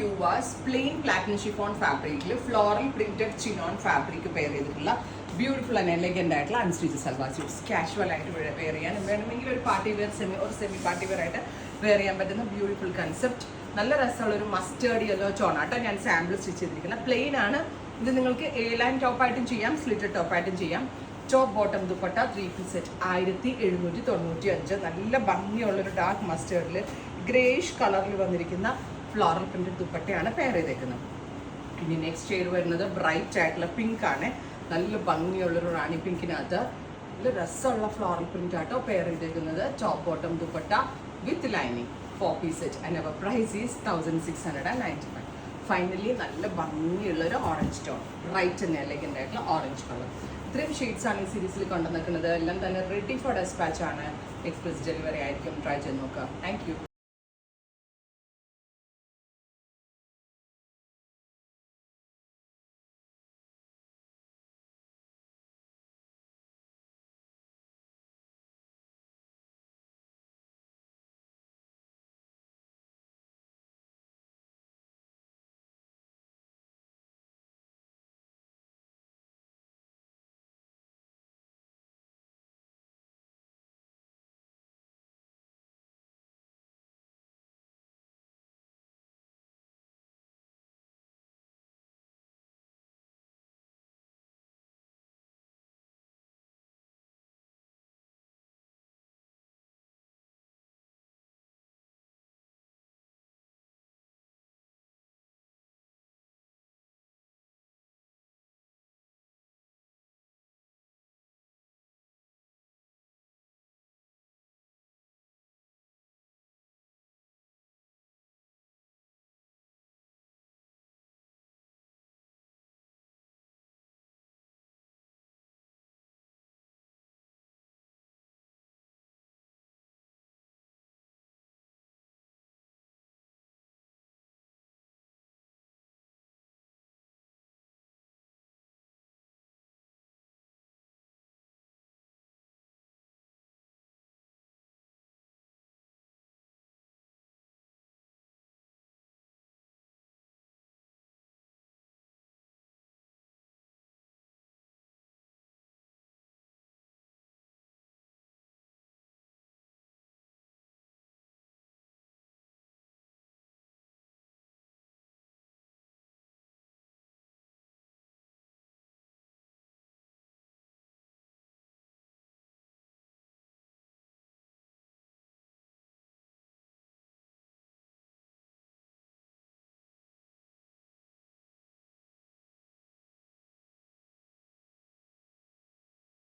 you was plain platinum chiffon fabric, floral printed chinon fabric pair ചെയ്തിട്ടുള്ള beautiful and elegant ആയിട്ടുള്ള unstitch salwar suits casual ആയിട്ട് wear ചെയ്യാൻ വേണമെങ്കിൽ ഒരു party wear semi party wear ആയിട്ട് wear ചെയ്യാൻ പറ്റുന്ന ബ്യൂട്ടിഫുൾ കൺസെപ്റ്റ്. നല്ല രസമുള്ള ഒരു മസ്റ്റേർഡ് യെല്ലോ ചോണാട്ടോ ഞാൻ സാമ്പിൾ സ്റ്റിച്ച് ചെയ്തിരിക്കുന്നത്. പ്ലെയിൻ ആണ് ഇത്. നിങ്ങൾക്ക് എ ലൈൻ ടോപ്പായിട്ടും ചെയ്യാം, സ്ലിറ്റഡ് ടോപ്പായിട്ടും ചെയ്യാം. Top bottom dupatta 3-piece set 1795. നല്ല ഭംഗിയുള്ളൊരു ഡാർക്ക് മസ്റ്റേർഡിൽ ഗ്രേഷ് കളറിൽ വന്നിരിക്കുന്ന ഫ്ലോറൽ പ്രിന്റഡ് ദുപ്പട്ടയാണ് പെയർ ചെയ്തേക്കുന്നത്. ഇനി നെക്സ്റ്റ് ഷെയ്ഡ് വരുന്നത് ബ്രൈറ്റ് ആയിട്ടുള്ള പിങ്ക് ആണ്. നല്ല ഭംഗിയുള്ളൊരു റാണി പിങ്കിനകത്ത് നല്ല രസമുള്ള ഫ്ലോറൽ പ്രിന്റ് ആട്ടോ പെയർ ചെയ്തേക്കുന്നത്. Top bottom dupatta with lining 4-piece set and our price is 1695. Finally നല്ല ഭംഗിയുള്ളൊരു ഓറഞ്ച് ടോൺ, റൈറ്റ് തന്നെ എലഗൻ്റ് ആയിട്ടുള്ള ഓറഞ്ച് കളർ. ഇത്രയും ഷെയ്ഡ്സ് ആണ് ഈ സീരീസിൽ കൊണ്ടുവന്നിരിക്കുന്നത്. എല്ലാം തന്നെ റെഡി ഫോർ ഡെസ്പാച്ച് ആണ്. എക്സ്പ്രസ് ഡെലിവറി ആയിരിക്കും. ട്രൈ ചെയ്ത് നോക്കുക. Thank U.